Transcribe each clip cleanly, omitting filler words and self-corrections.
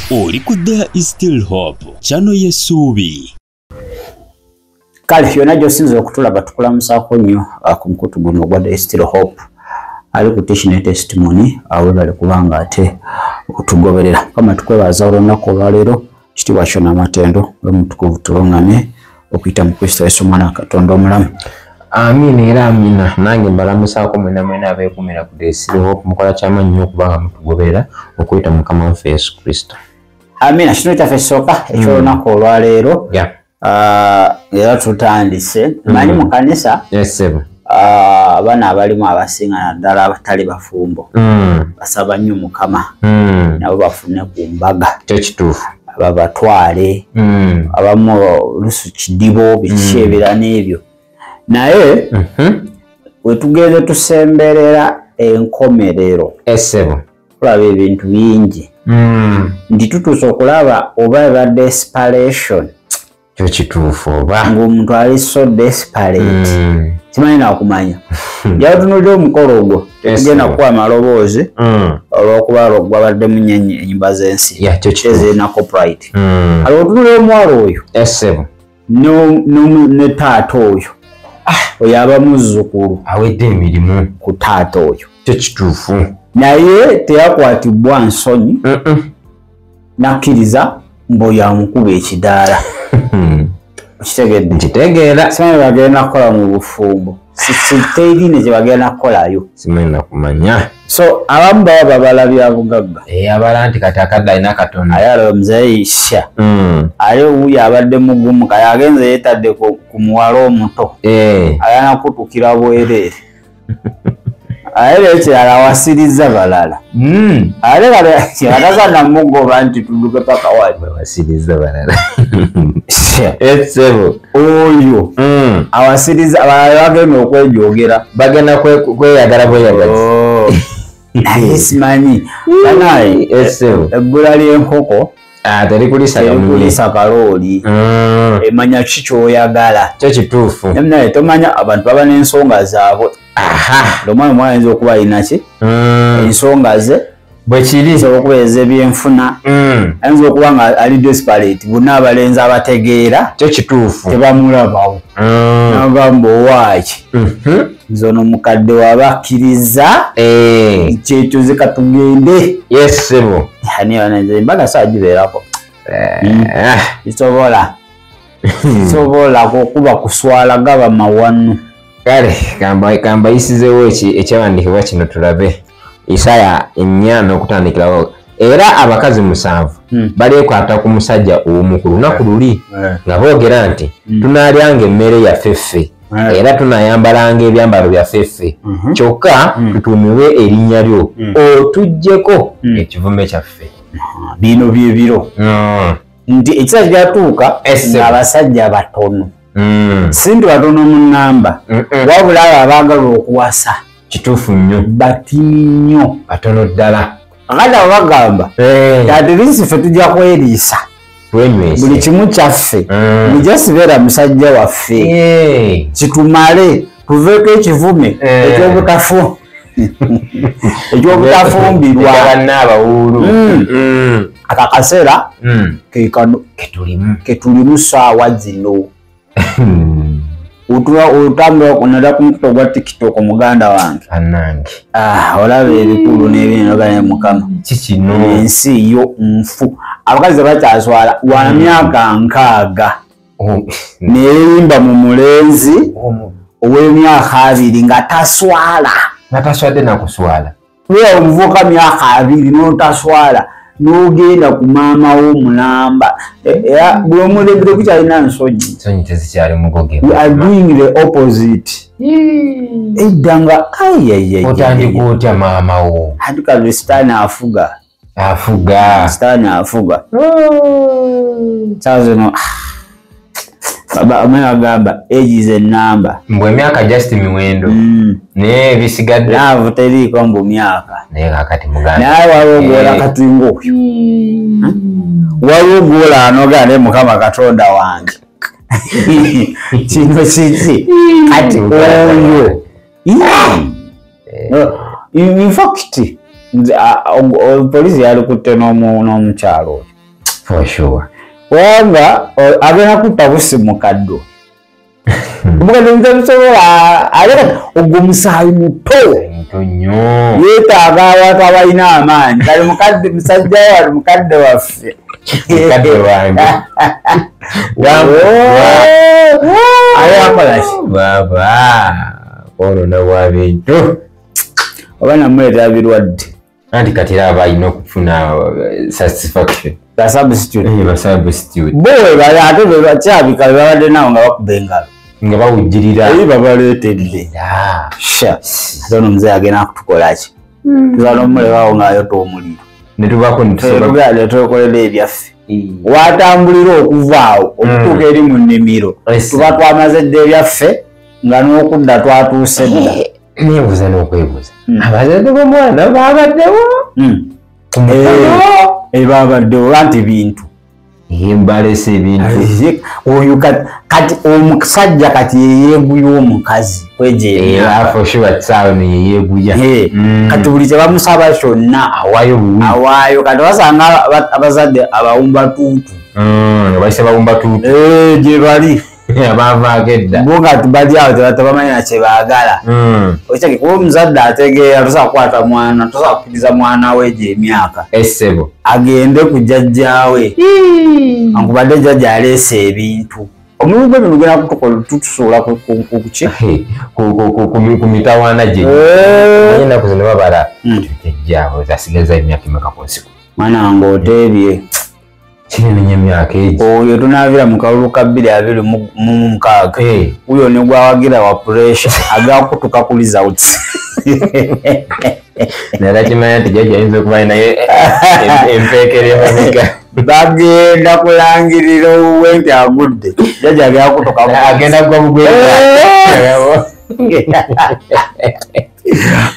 Oli ku There Is Still Hope channel y'essuubi. Kale yonna gy'osinza okutulaba tukulamusaako nnyo ku mukutu guno ogwa There Is Still Hope ali ku teach ne testimony awebale kubanga ate otugoberera kama tukwebaza olunaku olwaleero kitiibwa kyo n'amatendo omutukuvu tulongame okuyita mu Kristo Yesu omwana wa Katonda omulamu. Amina era amina. Nange mbalamusaako mwena mwena abeekumira ku There Is Still Hope mukola ky'amanyi nnyo okubanga mutugoberera okuyita mu Mukama waffe Yesu Kristo. Amina. Kino kyaffe ekisooka eky'olunaku olwaleero era tutandise manyi mu kanisa abaana abalimu abasinga naddala abatali bafumbo basaba nnyo Mukama nabo bafune ku mbaga kituufu babatwale abamu lusu kidibo biki ebira n'ebyo naye wetugeze tusemberera enkomerero tulaba ebintu bingi ndi tutuusa okulaba oba eba desperation kituufu oba ng'omuntu ali so desperate simanyi nakumanya jatunulira omukolo ogwo tetugenda kukuba amaloboozi olw'okuba gwabadde mu ennyimba z'ensi ezirina copyright ali otunulira omuwala oyo ne taata oyo oyo aba muzzukulu awedde emirimu ku taata oyo kituufu naye teyakwatibwa nsonyi nakkiriza mboyo amukuba ekidaala kitegedde nkitegeera simanyi bagenda kukola mu bufumbo siterine gye bagenda kukolayo simanyi nakumanya so abamu baba babalabya bugagga abala nti kati akadde alina Katonda ayala omuzeeyi Isha ali wuyo abadde mugumu kaya agenze yeetadde ku muwala omuto ayana kutukira bwereere ayele ekirala awasiriza balala ale kale namugoba nti tudduke paka wali awasiriza balala oyo awasiriza balala bagenda okwejogera bagenda kweyagala bweyagazi naye simanyi banaye ebbula ly'enkoko terikulisa kalooli emanya ki kyoyagala kyo kituufu naye tomanya abantu baba n'ensonga zaabwe omwana omwana ayinza okuba alina ki ensonga ze bwekiri ayinza okuba ez'ebyenfuna ayinza okuba nga ali desperate bonna abalenzi abategeera kyo kituufu tebamulabawo nagamba owaaki nze ono mukadde waba akkiriza kyetuze katugende yesebo embaga saa gibeerako kisobola okuba kuswala gaba mawanu kale kamba yisizeewo ekyawandiikibwa kino tulabe Isaya 4 okutandikirawo era abakazi 7 baleekwata ku musajja omu ku lunaku luli nga boogera nti tunaalyanga emmere yaffe ffe era tunayambalanga ebyambalo byaffe ffe kyokka tutuumibwe erinnya lyo otuggyeko ekivume kyaffe bino byebiro nti ekiseera kyatuuka ng'abasajja batono si nti batono mu nnamba wabula abo abaagala okuwasa kituufu nnyo batini nnyo batono ddala akati abo bagamba atirisi ffe tujja kweriisa buli kimu kyaffe mujasibeera musajja waffe kitumale tuveeko ekivume ekyobutafumbirwa abawuulu akakaseera kekano ketulimu saawa zino otambula okunada ku mukuto gwa TikTok muganda wange olaba ebikulu n'ebinogane Mukama kikino ensi yo nfu abakazi bakyaswala wa myaka 6 neyimba mu mulenzi ow'emyaka 2 nga taswala nataswadde nakuswala wewe omuvuka myaka 2 n'otaswala n'ogenda ku maama w'omulamba era buli omulegere kukyalina nsonyi tezikyali mugoge we are doing the opposite eddanga otandika otya maama wo atukale sitaani afuga saa zino omwana agamba age is a number mbwe emyaka just miwendo naye bisigadde naavu teriiko mbu myaka naye kakati muganda naye waliwo gwola katinga oyo waliwo gwola anoga ne Mukama Katonda wange kino kiki kati oyo in fact polisi yalikutte n'omukyalo oyo For sure. Wanga agena kutabusi mukaddo. Mukaddo ntabisobola aleka ogumusayi muto. Ntonyo. Yetaaga abantu abalina amaanyi. Kali mukadde musajja wa mukadde waffe. Mukadde wange. Baba. Ono na bintu. Obana mweta birwadde. Anti kati aba alina okufuna satisfaction. The substitute. Substitute. Bowe bali ate bakyabika babadde nawo nga bakubengalo. Nga bawujjirira. Eyi babaleetedde. Sha. Zono mzee agenda kutukola ki? Tuzala omule bawo ng'ayota omuliro. Ne tubaako ne tusobola. Tugale twekolera ebyaffe. Watambulira okuvaawo okutuuka eri mu nnimiro. Tuba twamaze dda ebyaffe nga n'okudda twatuuse dda. Neebuuza n'okwebuuza. Abazadde b'omwana baabaddewo. Babaddewo anti bintu. Mbalese ebintu. Oyo kati omusajja kati yeyeeguya omukazi kwejeera. For sure kisaawe neyeyeeguya. Kati buli kye bamusaba kyonna awaayo kati basanga abazadde abawumba tuutu. Nga bayise bawumba tuutu. Gye bali. Abaavaako edda. Bo nga bali awo tebamanyi na kye baagala. Okyaki kuba omuzadde ategeera tosobola kukwata mwana tosobola kukkiriza mwana we gy'emyaka. Essebo. Agende ku jjajjaawe. Ankubadde jjajja aleese ebintu. Omululu gwe bino gena tutusuula ku ki? Ku mitawaana gye. Naye ennaku zino babala jjajjaabwe zasigaza emyaka emeka ku nsi. Mwana wange oteebye. Kinene emyaka egi. Oyo tunaabira mu kalulu ka 2026. Uyo ne gwawagira wa pressure agakutuka ku results. Nera kimanya nti jjajja ayinza okuba naye empeekera emabega. Bagenda kulangirira owuwe nti agudde. Jjajja agenda kutuka. Agenda kugwa mugwera.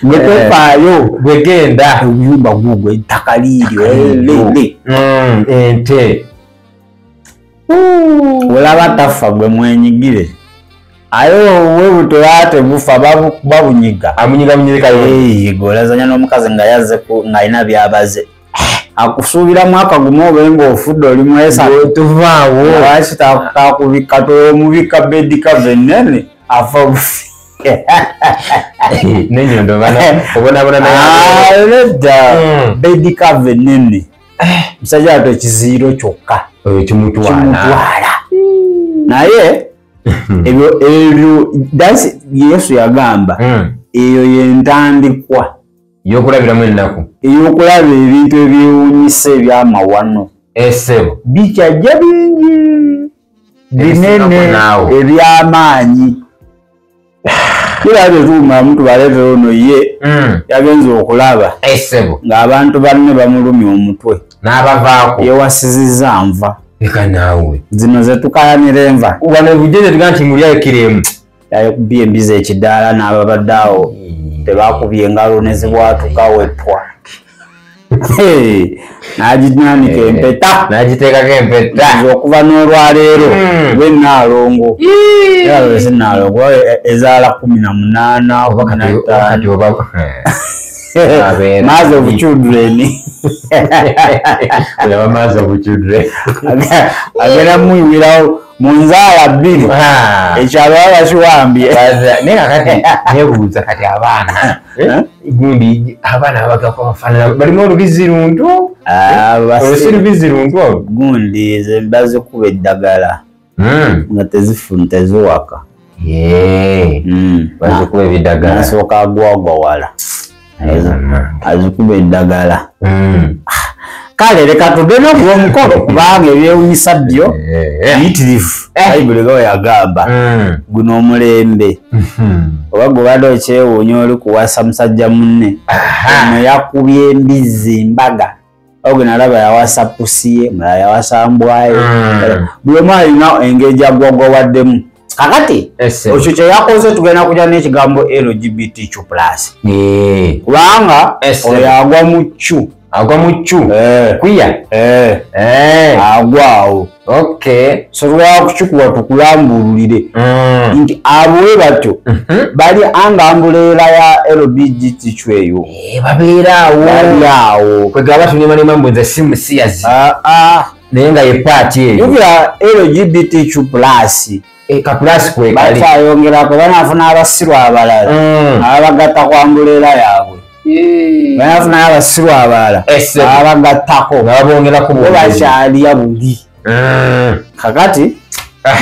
Gwetefaayo gwegenda obuyumba gugwe ettaka liiryo ente olaba tafa gwe mwenyigire aye we butoyate bufa babunyiga golazanya n'omukazi nga yazze ng'alina byabaze akusuubiramu akagumu obe ng'ofudde oli mwesa tuvaawo lwaki takubika tomubika bedikava ennene afa bufi nenyondo bana obonabona nedda bedikava ennene musajja ato ekiziiro kyokka kimutwala naye ebyo Yesu yagamba eyo yentandikwa y'okulabiramu ennaku ey'okulaba ebintu ebyewuunyisa ebyamawano essebo bikyajja bingi binene ebyamaanyi kira tetuuma muntu baleetera ono ye yagenza okulaba essebo ng'abantu banne bamulumya omutwe n'abavaako yewasizizza nva eka naawe zino zetukayanira enva wano bujjeje tugaa nti mulyayekiremu yakubye embiza ekidaala n'ababadde awo tebakubye engalo ne zibwatuka wetwa n'aginanika empeta n'agiteekako empeta okuva n'olwaleero lw'ennaalongo zinaalongo ezaala 18 Maze of children. Maze of children. Agera muyiwirawo munzaala bbiri. Ekyalo abashiwambye. Naye kati nebuuza kati abaana. Gundi abaana abagako bafaanana balimu olubizi luntu. Olusi lubizi luntu. Gundi ze bazikuba eddagala. Nga teziwaka. Bazikuba ebiddagala. Nasooka agwagwa wala. Azikuba eddagala. Kale leka tudde n'okuwa omukolo kubanga ebyewunyisa byo biyitirivu Bayibuli bwe yagamba guno omulembe oba gubadde okyewuunya oli kuwasa musajja munne ono yakubye embizzi mbaga ogwe nalaba yawasa pusi ye mulala yawasa mbwaye buli omu alina engeri gyagwagwawaddemu kakati ekyo kye yakoze tugenda kujja n'ekigambo LGBTQ+. Kubanga oyo agwa mu ccu. Agwa mu ccu? Kwiya? Agwa awo. So tulaba kukikuwa tukulambululire nti abo bwe batyo bali angambuleera ya LGBTQ eyo. Babeera awo. Bali awo. Kwegaba tunemanema mbu nze si musiyazi. naye nga ye paati eyo yubira LGBTQ+ ka plus kwe kali batwayongerako banafuna abasiru abalala abagatta kwambuleera yaabwe banafuna abasiru abalala abagattako babongerako bakyalya buli kakati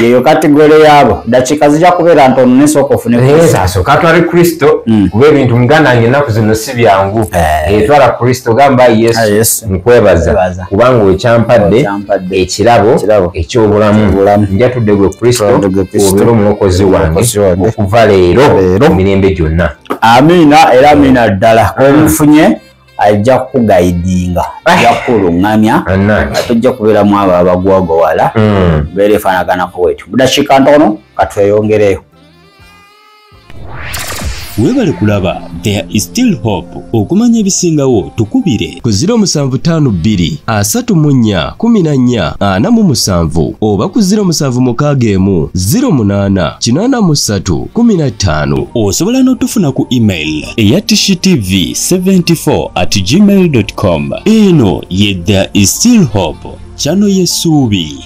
yeyo kategori yabo dakiika zijja kubeera ntono nesooka ofune asooka twale Kristo kuba ebintu muganda wange ennaku zino si byangu etwala Kristo gamba Yesu nkwebaza kubanga wekyampadde ekirabo eky'obulamu njatudde gwe Kristo obeera omulokozi wange okuva leero mirembe gyonna. Amiina era amiina ddala omufunye ajja kugaidinga ajja kulungamya atujja kubeeramu abo abagwagwawala beera efaanaganako bwetyo mudakiika ntono katweyongereyo. Webale kulaba There is Still Hope. Okumanya ebisingawo tukubire ku 0752 34 14 47 oba ku 0761 08 83 15. Osobola n'otufuna ku email eya tishitv74@gmail.com. Eno ye There is Still Hope, channel y'essuubi.